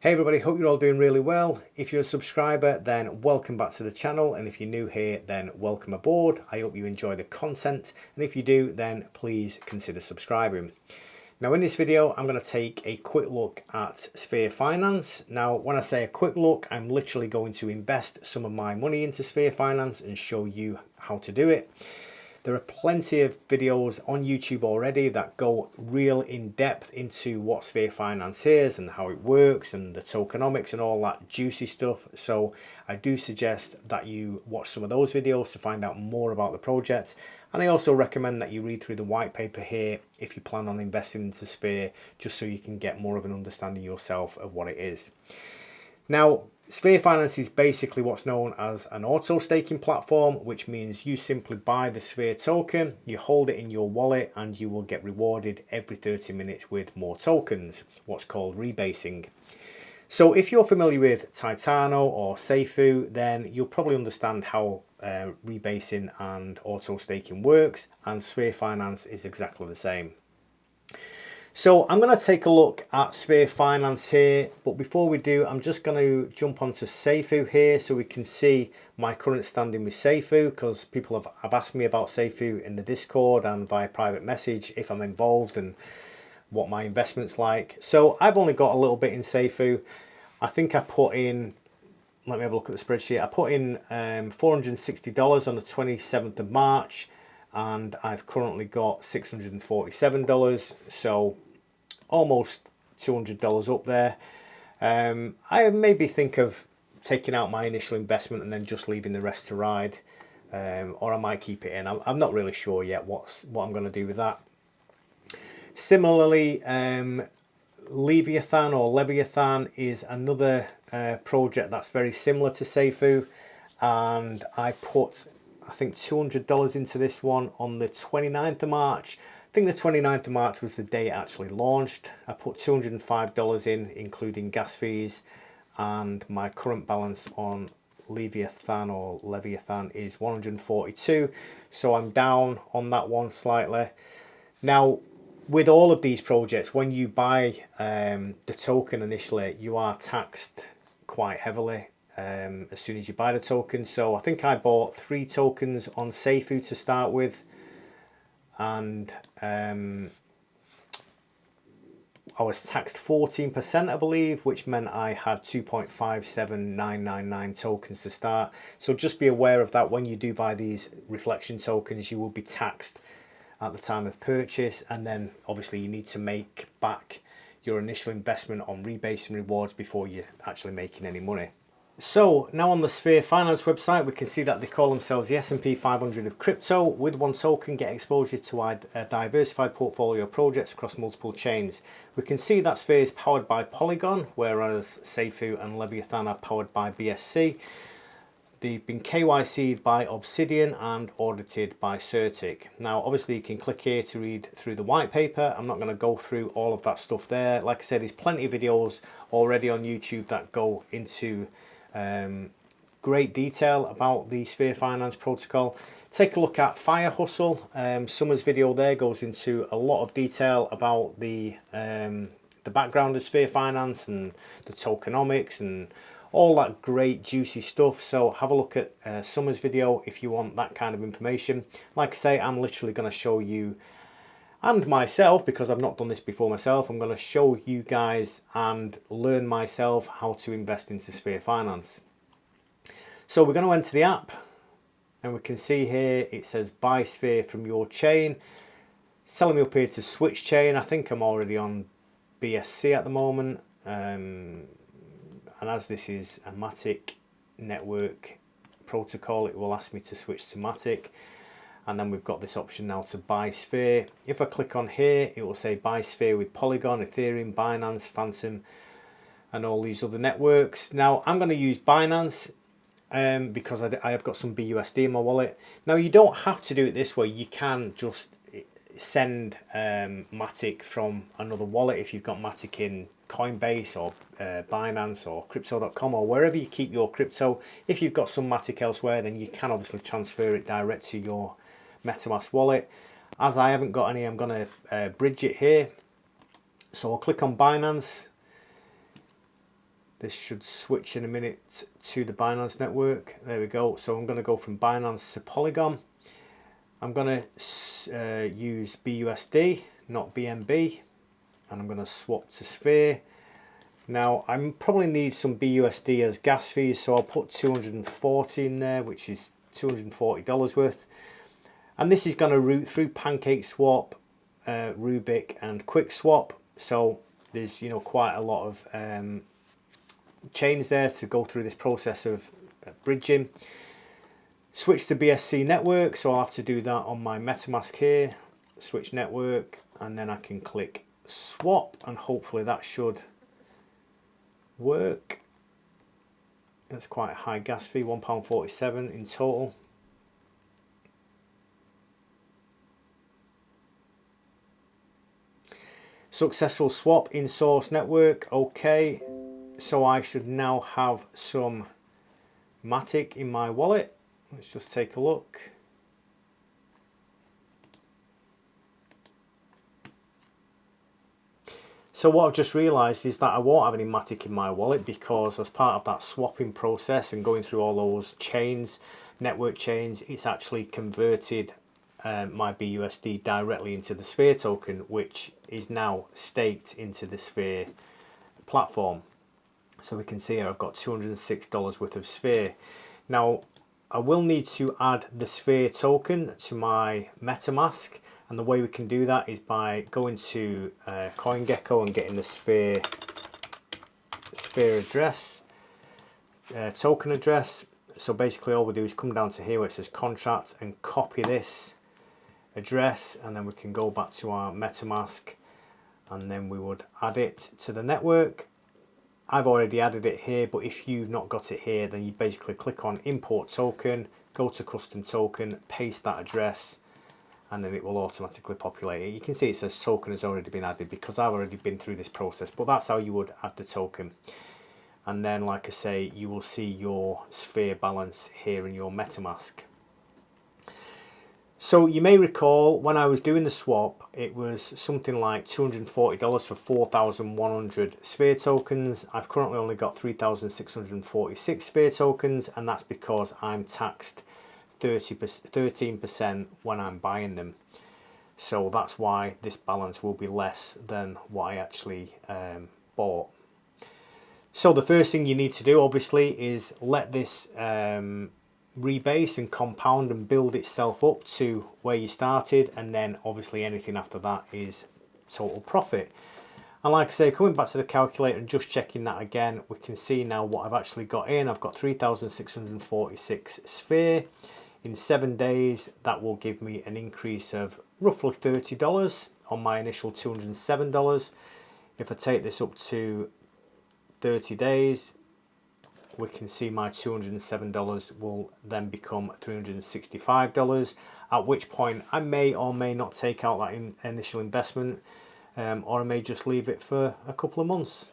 Hey everybody, hope you're all doing really well. If you're a subscriber, then welcome back to the channel, and if you're new here, then welcome aboard. I hope you enjoy the content, and if you do, then please consider subscribing. Now in this video, I'm going to take a quick look at Sphere Finance. Now when I say a quick look, I'm literally going to invest some of my money into Sphere Finance and show you how to do it. There are plenty of videos on YouTube already that go real in depth into what Sphere Finance is and how it works and the tokenomics and all that juicy stuff. So I do suggest that you watch some of those videos to find out more about the project. And I also recommend that you read through the white paper here if you plan on investing into Sphere, just so you can get more of an understanding yourself of what it is. Now, Sphere Finance is basically what's known as an auto staking platform, which means you simply buy the Sphere token, you hold it in your wallet, and you will get rewarded every 30 minutes with more tokens, what's called rebasing. So if you're familiar with Titano or Seifu, then you'll probably understand how rebasing and auto staking works, and Sphere Finance is exactly the same. So I'm going to take a look at Sphere Finance here, but before we do, I'm just going to jump onto Seifu here so we can see my current standing with Seifu, because people have asked me about Seifu in the Discord and via private message if I'm involved and what my investment's like. So I've only got a little bit in Seifu. I think I put in, let me have a look at the spreadsheet, I put in $460 on the 27th of March. And I've currently got $647, so almost $200 up there. I maybe think of taking out my initial investment and then just leaving the rest to ride, or I might keep it in. I'm not really sure yet what I'm going to do with that. Similarly, Leviathan is another project that's very similar to Seifu, and I put I think $200 into this one on the 29th of March. I think the 29th of March was the day it actually launched. I put $205 in, including gas fees, and my current balance on Leviathan is 142. So I'm down on that one slightly. Now, with all of these projects, when you buy the token initially, you are taxed quite heavily as soon as you buy the token. So I think I bought 3 tokens on Seifu to start with, and I was taxed 14%, I believe, which meant I had 2.57999 tokens to start. So just be aware of that. When you do buy these reflection tokens, you will be taxed at the time of purchase, and then obviously you need to make back your initial investment on rebasing rewards before you're actually making any money. So now on the Sphere Finance website, we can see that they call themselves the S&P 500 of crypto. With one token, get exposure to a diversified portfolio of projects across multiple chains. We can see that Sphere is powered by Polygon, whereas Seifu and Leviathan are powered by BSC. They've been KYC'd by Obsidian and audited by Certic. Now, obviously, you can click here to read through the white paper. I'm not going to go through all of that stuff there. Like I said, there's plenty of videos already on YouTube that go into great detail about the Sphere Finance protocol. Take a look at Fire Hustle. Summer's video there goes into a lot of detail about the background of Sphere Finance and the tokenomics and all that great juicy stuff. So have a look at Summer's video if you want that kind of information. Like I say, I'm literally going to show you and myself, because I've not done this before myself, I'm going to show you guys and learn myself how to invest into Sphere Finance. So we're going to enter the app, and we can see here it says buy Sphere from your chain. It's telling me up here to switch chain. I think I'm already on BSC at the moment, and as this is a Matic network protocol, it will ask me to switch to Matic. And then we've got this option now to buy Sphere. If I click on here, it will say buy Sphere with Polygon, Ethereum, Binance, Phantom, and all these other networks. Now I'm going to use Binance because I have got some BUSD in my wallet. Now you don't have to do it this way. You can just send Matic from another wallet if you've got Matic in Coinbase or Binance or crypto.com or wherever you keep your crypto. If you've got some Matic elsewhere, then you can obviously transfer it direct to your MetaMask wallet. As I haven't got any, I'm going to bridge it here. So I'll click on Binance, This should switch in a minute to the Binance network. There we go. So I'm going to go from Binance to Polygon. I'm going to use BUSD, not BNB, and I'm going to swap to Sphere. Now I probably need some BUSD as gas fees, so I'll put 240 in there, which is $240 worth. And this is going to route through PancakeSwap, Rubik, and QuickSwap. So there's quite a lot of chains there to go through this process of bridging. Switch to BSC network, so I'll have to do that on my MetaMask here. Switch network, and then I can click swap, and hopefully that should work. That's quite a high gas fee, £1.47 in total. Successful swap in source network. Okay, so I should now have some Matic in my wallet. Let's just take a look. So what I've just realised is that I won't have any Matic in my wallet, because as part of that swapping process and going through all those chains, network chains, it's actually converted my BUSD directly into the Sphere token, which is now staked into the Sphere platform. So we can see here I've got $206 worth of Sphere. Now I will need to add the Sphere token to my MetaMask, and the way we can do that is by going to CoinGecko and getting the Sphere address, token address. So basically all we do is come down to here where it says contract and copy this address, and then we can go back to our MetaMask and then we would add it to the network. I've already added it here, but if you've not got it here, then you basically click on import token, go to custom token, paste that address, and then it will automatically populate it. You can see it says token has already been added because I've already been through this process, but that's how you would add the token. And then, like I say, you will see your Sphere balance here in your MetaMask. So you may recall when I was doing the swap, it was something like $240 for 4,100 Sphere tokens. I've currently only got 3,646 Sphere tokens, and that's because I'm taxed 13% when I'm buying them. So that's why this balance will be less than what I actually bought. So the first thing you need to do, obviously, is let this rebase and compound and build itself up to where you started, and then obviously anything after that is total profit. And like I say, coming back to the calculator and just checking that again, we can see now what I've actually got in. I've got 3,646 Sphere. In 7 days, that will give me an increase of roughly $30 on my initial $207. If I take this up to 30 days, we can see my $207 will then become $365, at which point I may or may not take out that initial investment, or I may just leave it for a couple of months,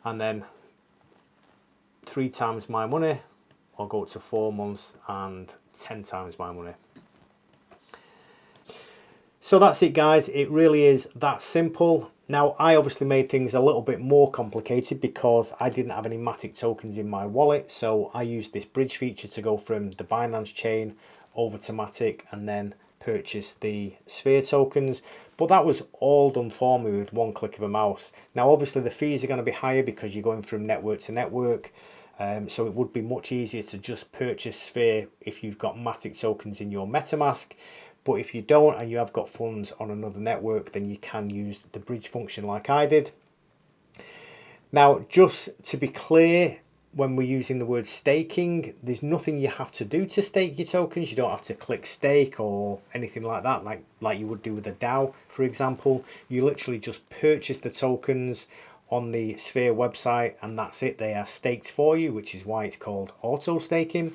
and then 3 times my money, or go up to 4 months and 10 times my money. So that's it, guys. It really is that simple. Now, I obviously made things a little bit more complicated because I didn't have any Matic tokens in my wallet, so I used this bridge feature to go from the Binance chain over to Matic and then purchase the Sphere tokens. But that was all done for me with one click of a mouse. Now, obviously, the fees are going to be higher because you're going from network to network. So it would be much easier to just purchase Sphere if you've got Matic tokens in your MetaMask. But if you don't and you have got funds on another network, then you can use the bridge function like I did. Now, just to be clear, when we're using the word staking, there's nothing you have to do to stake your tokens. You don't have to click stake or anything like that, like you would do with a DAO, for example. You literally just purchase the tokens on the Sphere website and that's it. They are staked for you, which is why it's called auto staking.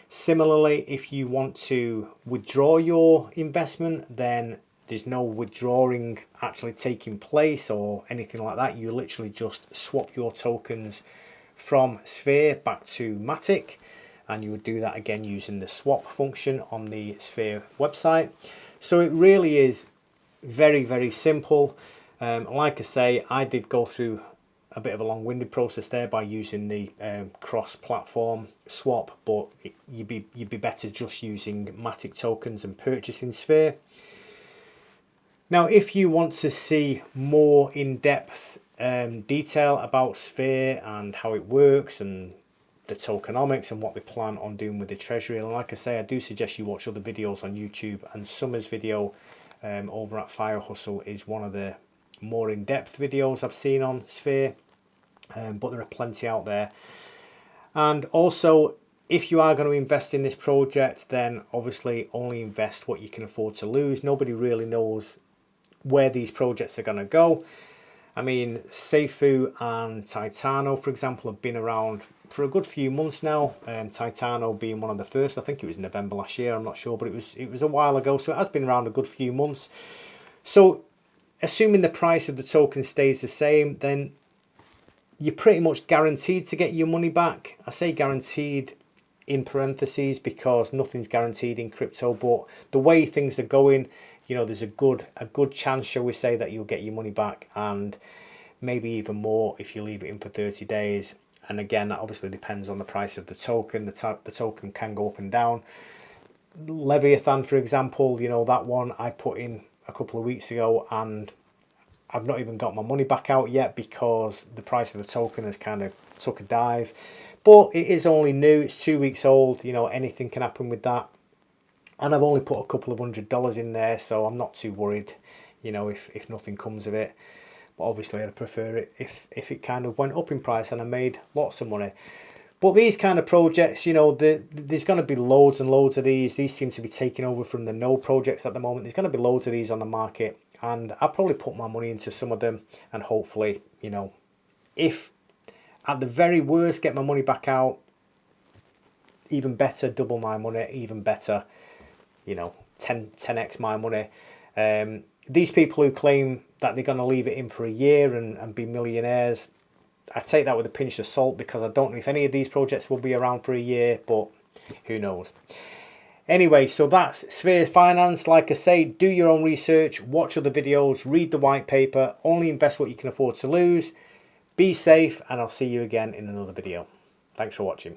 Similarly, if you want to withdraw your investment, then there's no withdrawing actually taking place or anything like that. You literally just swap your tokens from Sphere back to Matic, and you would do that again using the swap function on the Sphere website. So it really is very, very simple. Like I say, I did go through a bit of a long-winded process there by using the cross-platform swap, but you'd be better just using Matic tokens and purchasing Sphere. Now, if you want to see more in-depth detail about Sphere and how it works and the tokenomics and what they plan on doing with the treasury, and like I say, I do suggest you watch other videos on YouTube, and Summer's video over at Fire Hustle is one of the more in-depth videos I've seen on Sphere, but there are plenty out there. And also, if you are going to invest in this project, then obviously only invest what you can afford to lose. Nobody really knows where these projects are going to go. I mean, Seifu and Titano, for example, have been around for a good few months now. Titano being one of the first. I think it was November last year, I'm not sure, but it was a while ago, so it has been around a good few months. So assuming the price of the token stays the same, then you're pretty much guaranteed to get your money back. I say guaranteed in parentheses because nothing's guaranteed in crypto, but the way things are going, you know, there's a good chance, shall we say, that you'll get your money back, and maybe even more if you leave it in for 30 days. And again, that obviously depends on the price of the token. The token can go up and down. Leviathan, for example, you know, that one I put in a couple of weeks ago, and I've not even got my money back out yet because the price of the token has kind of took a dive. But it is only new, it's 2 weeks old, you know, anything can happen with that. And I've only put a couple of $100 in there, so I'm not too worried, you know, if nothing comes of it. But obviously I'd prefer it if it kind of went up in price and I made lots of money. But these kind of projects, you know, there's going to be loads and loads of these. These seem to be taking over from the node projects at the moment. There's going to be loads of these on the market, and I'll probably put my money into some of them, and hopefully, you know, if at the very worst get my money back out, even better, double my money, even better, you know, 10x my money. These people who claim that they're going to leave it in for a year and be millionaires, I take that with a pinch of salt, because I don't know if any of these projects will be around for a year, but who knows. Anyway, so that's Sphere Finance. Like I say, do your own research, watch other videos, read the white paper, only invest what you can afford to lose. Be safe, and I'll see you again in another video. Thanks for watching.